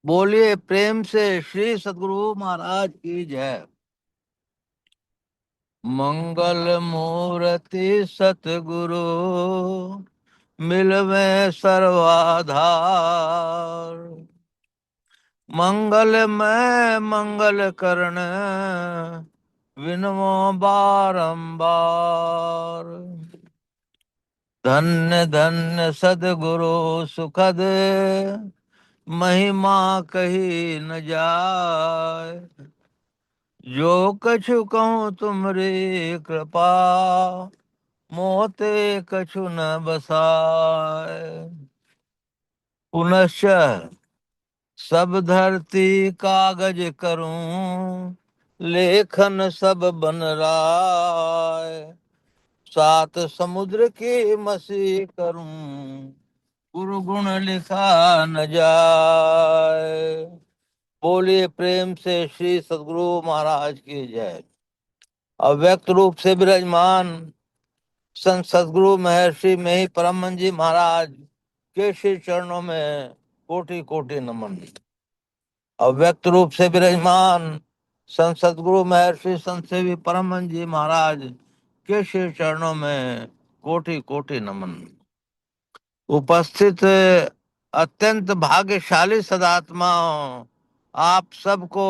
बोलिए प्रेम से श्री सद्गुरु महाराज की जय। मंगल मूर्ति सतगुरु मिलवे सर्वाधार। मंगलमय मंगल करण विनमो बारंबार। धन्य धन्य सद्गुरु सुखद महिमा कही न जाय। जो कछु कहूँ तुमरी कृपा मोते कछु न बसाए। पुनश्च सब धरती कागज करूं लेखन सब बन राय। सात समुद्र की मसी करूं गुरु गुण लिखा न जाए। बोलिए प्रेम से श्री सद्गुरु महाराज की जय। अव्यक्त रूप से विराजमान संत सद्गुरु महर्षि में ही परम जी महाराज के श्री चरणों में कोटि कोटि नमन। अव्यक्त रूप से विराजमान संत सद्गुरु महर्षि संत सेवी परम जी महाराज के श्री चरणों में कोटि कोटि नमन। उपस्थित अत्यंत भाग्यशाली सदात्माओं, आप सबको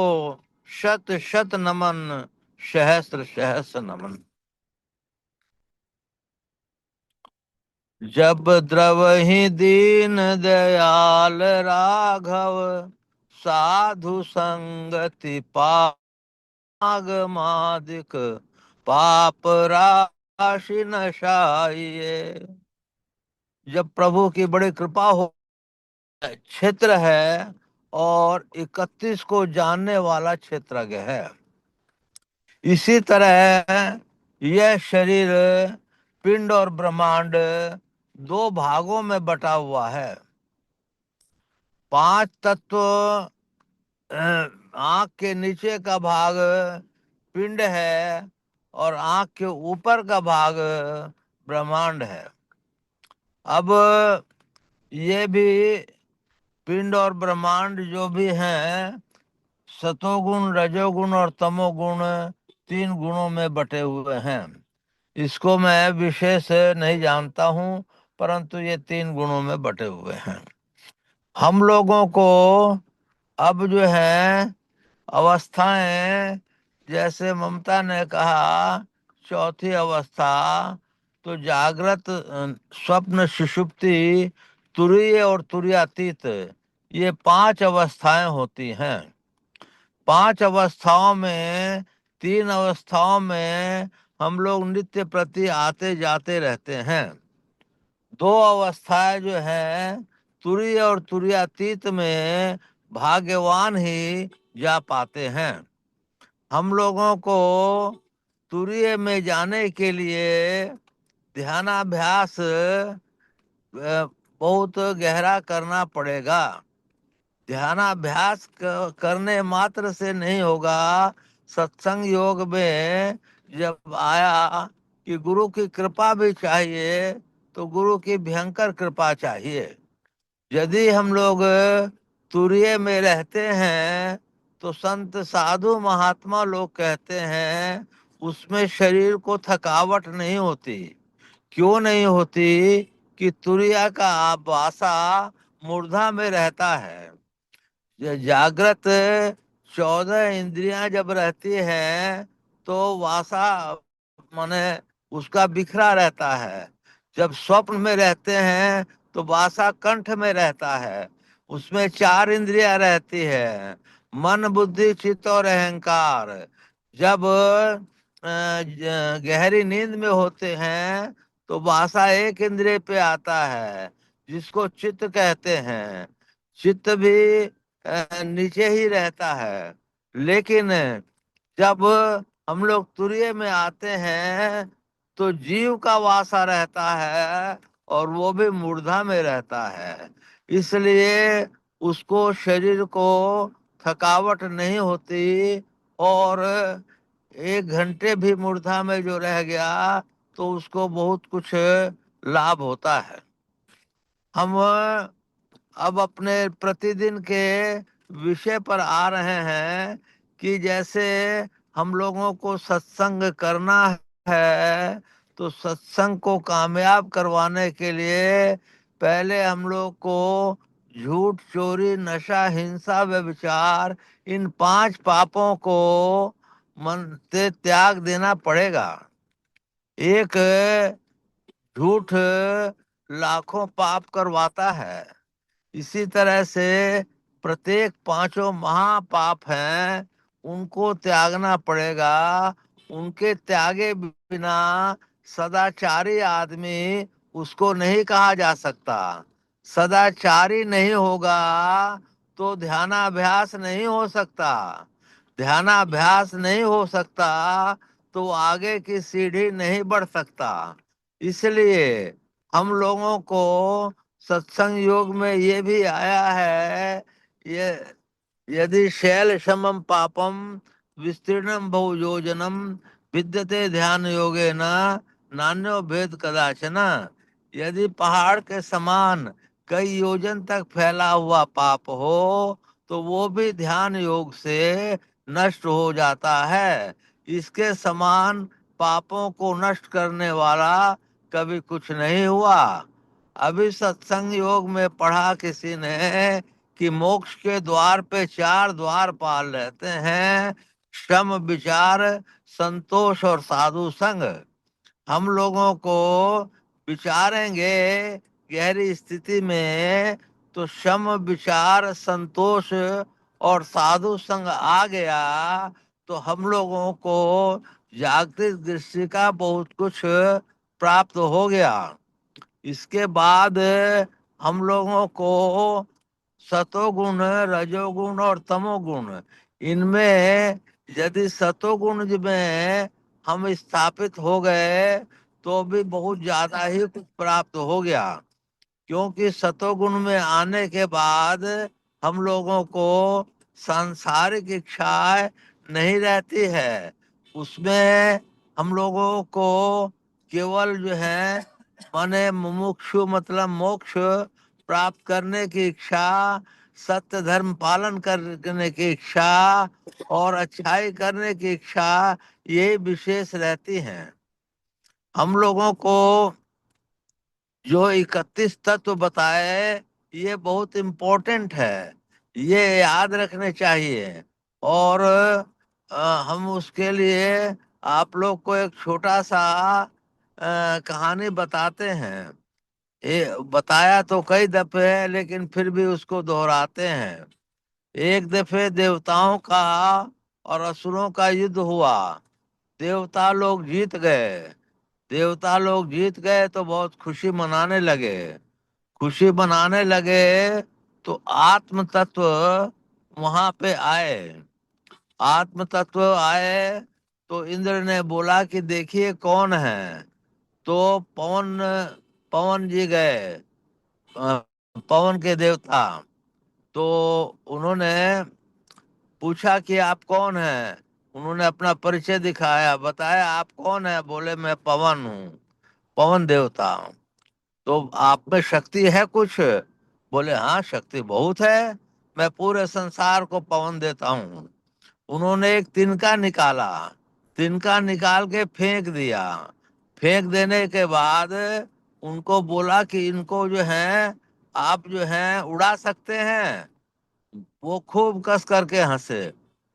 शत शत नमन, सहस्र सहस्र नमन। जब द्रवहि दीन दयाल राघव साधु संगति पागमादिक पाप राशि नशाइए। जब प्रभु की बड़ी कृपा हो, क्षेत्र है और 31 को जानने वाला क्षेत्रज्ञ है। इसी तरह यह शरीर पिंड और ब्रह्मांड दो भागों में बटा हुआ है। पांच तत्व आंख के नीचे का भाग पिंड है और आंख के ऊपर का भाग ब्रह्मांड है। अब ये भी पिंड और ब्रह्मांड जो भी हैं सतोगुण रजोगुण और तमोगुण तीन गुणों में बटे हुए हैं। इसको मैं विशेष नहीं जानता हूँ, परंतु ये तीन गुणों में बटे हुए हैं। हम लोगों को अब जो है अवस्थाएं, जैसे ममता ने कहा चौथी अवस्था, तो जागृत स्वप्न सुषुप्ति तुरीय और तुरीयातीत, ये पांच अवस्थाएं होती हैं। पांच अवस्थाओं में तीन अवस्थाओं में हम लोग नित्य प्रति आते जाते रहते हैं। दो अवस्थाएं जो हैं तुरीय और तुरीयातीत में भाग्यवान ही जा पाते हैं। हम लोगों को तुरीय में जाने के लिए ध्यानाभ्यास बहुत गहरा करना पड़ेगा। ध्यानाभ्यास करने मात्र से नहीं होगा। सत्संग योग में जब आया कि गुरु की कृपा भी चाहिए, तो गुरु की भयंकर कृपा चाहिए। यदि हम लोग तुरीय में रहते हैं तो संत साधु महात्मा लोग कहते हैं उसमें शरीर को थकावट नहीं होती। क्यों नहीं होती? कि तुरिया का वासा मूर्धा में रहता है। जागृत 14 इंद्रियां जब रहती हैं तो वासा माने उसका बिखरा रहता है। जब स्वप्न में रहते हैं तो वासा कंठ में रहता है। उसमें चार इंद्रियां रहती है, मन बुद्धि चित्त और अहंकार। जब गहरी नींद में होते हैं तो वासा एक इंद्रिय पे आता है, जिसको चित्त कहते हैं। चित्त भी नीचे ही रहता है। लेकिन जब हम लोग तुरीय में आते हैं तो जीव का वासा रहता है और वो भी मूर्धा में रहता है। इसलिए उसको शरीर को थकावट नहीं होती और 1 घंटे भी मूर्धा में जो रह गया तो उसको बहुत कुछ लाभ होता है। हम अब अपने प्रतिदिन के विषय पर आ रहे हैं कि जैसे हम लोगों को सत्संग करना है, तो सत्संग को कामयाब करवाने के लिए पहले हम लोग को झूठ, चोरी, नशा, हिंसा, व्यभिचार, इन 5 पापों को मन से त्याग देना पड़ेगा। एक झूठ लाखों पाप करवाता है, इसी तरह से प्रत्येक 5 महापाप हैं, उनको त्यागना पड़ेगा। उनके त्यागे बिना सदाचारी आदमी उसको नहीं कहा जा सकता। सदाचारी नहीं होगा तो ध्यानाभ्यास नहीं हो सकता। ध्यानाभ्यास नहीं हो सकता तो आगे की सीढ़ी नहीं बढ़ सकता। इसलिए हम लोगों को सत्संग योग में ये भी आया है, ये यदि शैल समम पापम विस्तीर्णम बहुयोजनम विद्यते ध्यान योगेन नान्यो भेद कदाचन। यदि पहाड़ के समान कई योजन तक फैला हुआ पाप हो तो वो भी ध्यान योग से नष्ट हो जाता है। इसके समान पापों को नष्ट करने वाला कभी कुछ नहीं हुआ। अभी सत्संग योग में पढ़ा किसी ने कि मोक्ष के द्वार पे 4 द्वारपाल रहते हैं, श्रम, विचार, संतोष और साधु संग। हम लोगों को विचारेंगे गहरी स्थिति में तो श्रम, विचार, संतोष और साधु संग आ गया तो हम लोगों को जागतिक दृष्टि का बहुत कुछ प्राप्त हो गया। इसके बाद हम लोगों को सतोगुण, रजोगुण और तमोगुण, इनमें यदि सतोगुण में हम स्थापित हो गए तो भी बहुत ज्यादा ही कुछ प्राप्त हो गया। क्योंकि सतोगुण में आने के बाद हम लोगों को सांसारिक इच्छाएं नहीं रहती है। उसमें हम लोगों को केवल जो है माने मुमुक्षु मतलब मोक्ष प्राप्त करने की इच्छा, सत्य धर्म पालन करने की इच्छा और अच्छाई करने की इच्छा, ये विशेष रहती हैं। हम लोगों को जो 31 तत्व बताए ये बहुत इम्पोर्टेंट है, ये याद रखने चाहिए। और हम उसके लिए आप लोग को एक छोटा सा कहानी बताते हैं। ये बताया तो कई दफे है लेकिन फिर भी उसको दोहराते हैं। एक दफे देवताओं का और असुरों का युद्ध हुआ। देवता लोग जीत गए। देवता लोग जीत गए तो बहुत खुशी मनाने लगे। खुशी मनाने लगे तो आत्म तत्व वहां पे आए। आत्म तत्व आए तो इंद्र ने बोला कि देखिए कौन है। तो पवन पवन जी गए, पवन के देवता। तो उन्होंने पूछा कि आप कौन हैं। उन्होंने अपना परिचय दिखाया, बताया आप कौन है। बोले मैं पवन हूँ, पवन देवता। तो आप में शक्ति है कुछ? बोले हाँ शक्ति बहुत है, मैं पूरे संसार को पवन देता हूँ। उन्होंने एक तिनका निकाला, तिनका निकाल के फेंक दिया। फेंक देने के बाद उनको बोला कि इनको जो है आप जो है उड़ा सकते हैं। वो खूब कस करके हंसे।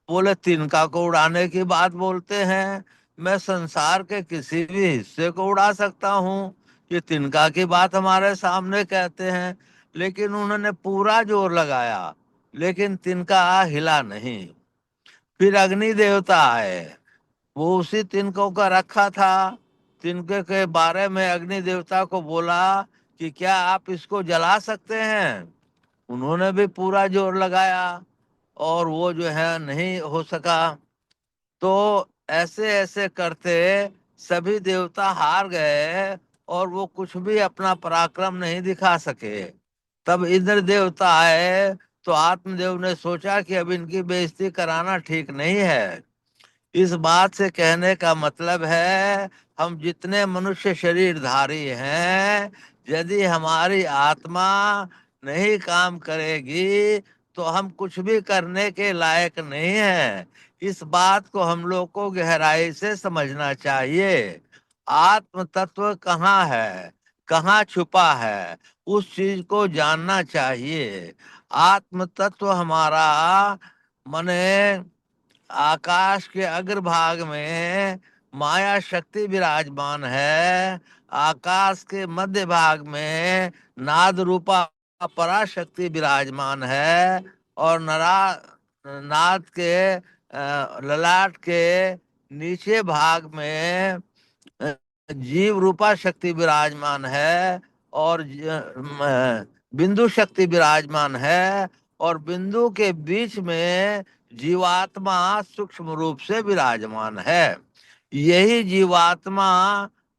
बोले तिनका को उड़ाने की बात बोलते हैं, मैं संसार के किसी भी हिस्से को उड़ा सकता हूँ, ये तिनका की बात हमारे सामने कहते हैं। लेकिन उन्होंने पूरा जोर लगाया लेकिन तिनका हिला नहीं। फिर अग्नि देवता आए, वो उसी तिनकों का रखा था। तिनके के बारे में अग्नि देवता को बोला कि क्या आप इसको जला सकते हैं। उन्होंने भी पूरा जोर लगाया और वो जो है नहीं हो सका। तो ऐसे ऐसे करते सभी देवता हार गए और वो कुछ भी अपना पराक्रम नहीं दिखा सके। तब इंद्र देवता आए तो आत्मदेव ने सोचा कि अब इनकी बेइज्जती कराना ठीक नहीं है। इस बात से कहने का मतलब है हम जितने मनुष्य शरीरधारी हैं, यदि हमारी आत्मा नहीं काम करेगी तो हम कुछ भी करने के लायक नहीं हैं। इस बात को हम लोग को गहराई से समझना चाहिए। आत्म तत्व कहाँ है, कहाँ छुपा है, उस चीज को जानना चाहिए। आत्म तत्व हमारा मने आकाश के अग्रभाग में माया शक्ति विराजमान है। आकाश के मध्य भाग में नाद रूपा पराशक्ति विराजमान है। और नाद के ललाट के नीचे भाग में जीव रूपा शक्ति विराजमान है। और बिंदु शक्ति विराजमान है। और बिंदु के बीच में जीवात्मा सूक्ष्म रूप से विराजमान है। यही जीवात्मा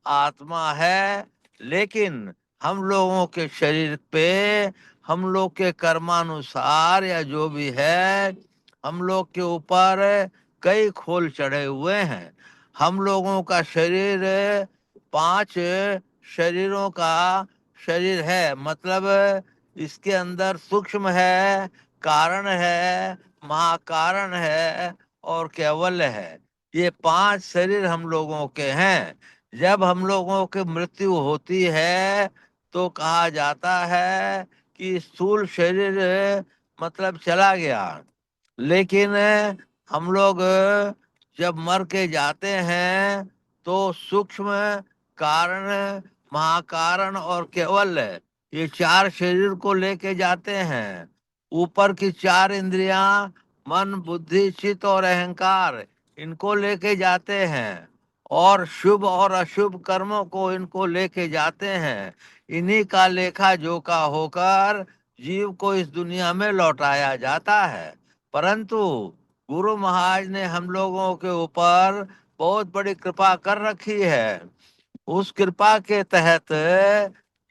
आत्मा है। लेकिन हम लोगों के शरीर पे हम लोग के कर्मानुसार या जो भी है, हम लोग के ऊपर कई खोल चढ़े हुए हैं। हम लोगों का शरीर 5 शरीरों का शरीर है। मतलब इसके अंदर सूक्ष्म है, कारण है, महाकारण है और कैवल्य है। ये 5 शरीर हम लोगों के हैं। जब हम लोगों की मृत्यु होती है तो कहा जाता है कि स्थूल शरीर मतलब चला गया। लेकिन हम लोग जब मर के जाते हैं तो सूक्ष्म, कारण, महाकारण और केवल ये 4 शरीर को लेके जाते हैं। ऊपर की 4 इंद्रियां मन बुद्धि चित्त और अहंकार, इनको लेके जाते हैं। और शुभ और अशुभ कर्मों को इनको लेके जाते हैं। इन्हीं का लेखा जोखा होकर जीव को इस दुनिया में लौटाया जाता है। परंतु गुरु महाराज ने हम लोगों के ऊपर बहुत बड़ी कृपा कर रखी है। उस कृपा के तहत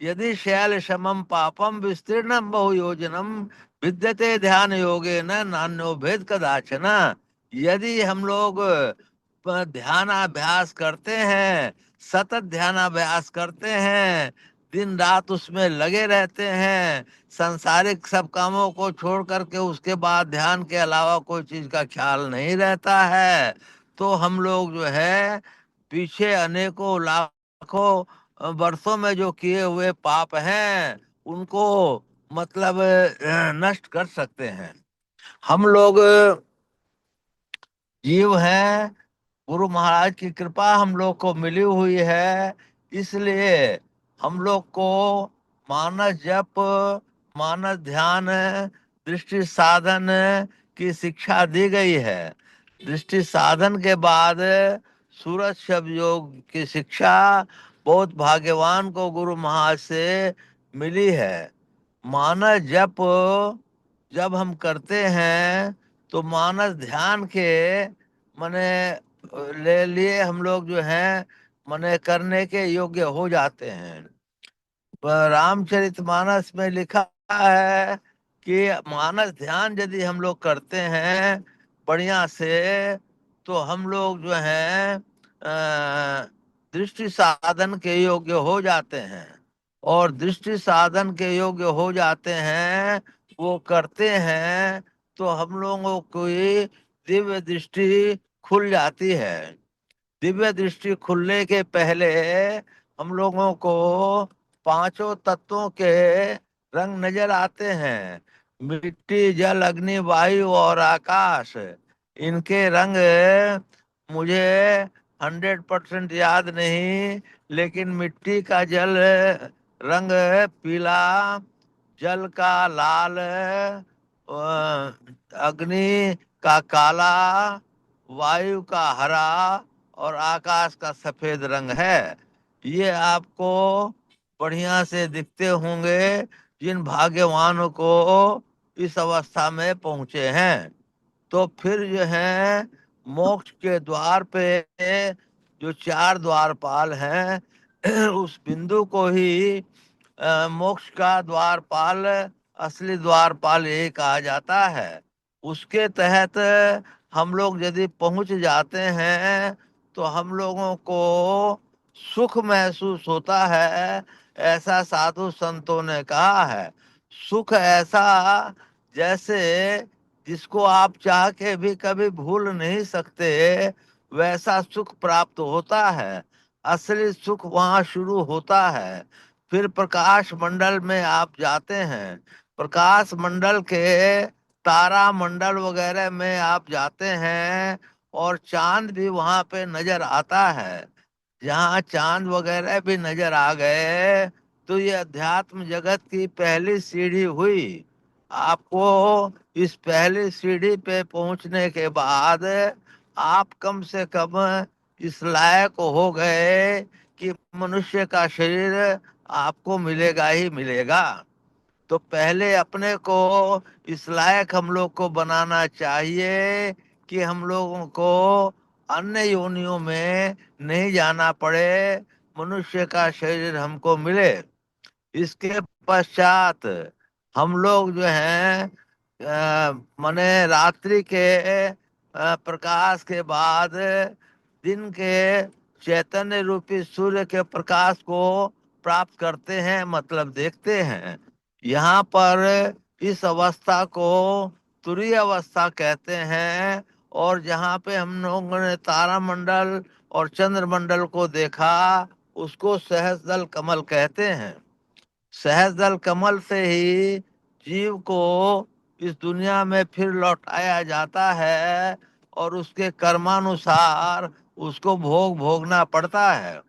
यदि शैल समम पापम विस्तीर्णम बहुयोजनम विद्यते ध्यान योगे न नान्यो भेद कदाचन। यदि हम लोग ध्यानाभ्यास करते हैं, सतत ध्यानाभ्यास करते हैं, दिन रात उसमें लगे रहते हैं, सांसारिक सब कामों को छोड़ करके उसके बाद ध्यान के अलावा कोई चीज का ख्याल नहीं रहता है, तो हम लोग जो है पीछे अनेकों लाखों वर्षों में जो किए हुए पाप हैं उनको मतलब नष्ट कर सकते हैं। हम लोग जीव हैं, गुरु महाराज की कृपा हम लोग को मिली हुई है। इसलिए हम लोग को मानस जप, मानस ध्यान, दृष्टि साधन की शिक्षा दी गई है। दृष्टि साधन के बाद सूरज शब्द योग की शिक्षा बहुत भाग्यवान को गुरु महाराज से मिली है। मानस जप जब हम करते हैं तो मानस ध्यान के मने ले लिए हम लोग जो हैं मने करने के योग्य हो जाते हैं। रामचरितमानस में लिखा है कि मानस ध्यान यदि हम लोग करते हैं बढ़िया से तो हम लोग जो हैं दृष्टि साधन के योग्य हो जाते हैं। और दृष्टि साधन के योग्य हो जाते हैं, वो करते हैं तो हम लोगों की दिव्य दृष्टि खुल जाती है। दिव्य दृष्टि खुलने के पहले हम लोगों को 5 तत्वों के रंग नजर आते हैं। मिट्टी जल अग्नि वायु और आकाश, इनके रंग मुझे 100% याद नहीं। लेकिन मिट्टी का जल रंग पीला, जल का लाल, अग्नि का काला, वायु का हरा और आकाश का सफेद रंग है। ये आपको बढ़िया से दिखते होंगे जिन भाग्यवानों को इस अवस्था में पहुंचे हैं। तो फिर जो है मोक्ष के द्वार पे जो 4 द्वारपाल हैं उस बिंदु को ही मोक्ष का द्वारपाल, असली द्वारपाल यही कहा जाता है। उसके तहत हम लोग यदि पहुंच जाते हैं तो हम लोगों को सुख महसूस होता है। ऐसा साधु संतों ने कहा है। सुख ऐसा जैसे जिसको आप चाह के भी कभी भूल नहीं सकते, वैसा सुख प्राप्त होता है। असली सुख वहाँ शुरू होता है। फिर प्रकाश मंडल में आप जाते हैं, प्रकाश मंडल के तारा मंडल वगैरह में आप जाते हैं, और चांद भी वहां पे नजर आता है। जहाँ चांद वगैरह भी नजर आ गए तो ये अध्यात्म जगत की पहली सीढ़ी हुई। आपको इस पहली सीढ़ी पे पहुंचने के बाद आप कम से कम इस लायक हो गए कि मनुष्य का शरीर आपको मिलेगा ही मिलेगा। तो पहले अपने को इस लायक हम लोग को बनाना चाहिए कि हम लोगों को अन्य योनियों में नहीं जाना पड़े, मनुष्य का शरीर हमको मिले। इसके पश्चात हम लोग जो हैं माने रात्रि के प्रकाश के बाद दिन के चैतन्य रूपी सूर्य के प्रकाश को प्राप्त करते हैं, मतलब देखते हैं। यहाँ पर इस अवस्था को तुरीय अवस्था कहते हैं। और जहाँ पे हम लोगों ने तारामंडल और चंद्रमंडल को देखा, उसको सहस्रदल कमल कहते हैं। सहस्रदल कमल से ही जीव को इस दुनिया में फिर लौटाया जाता है, और उसके कर्मानुसार उसको भोग भोगना पड़ता है।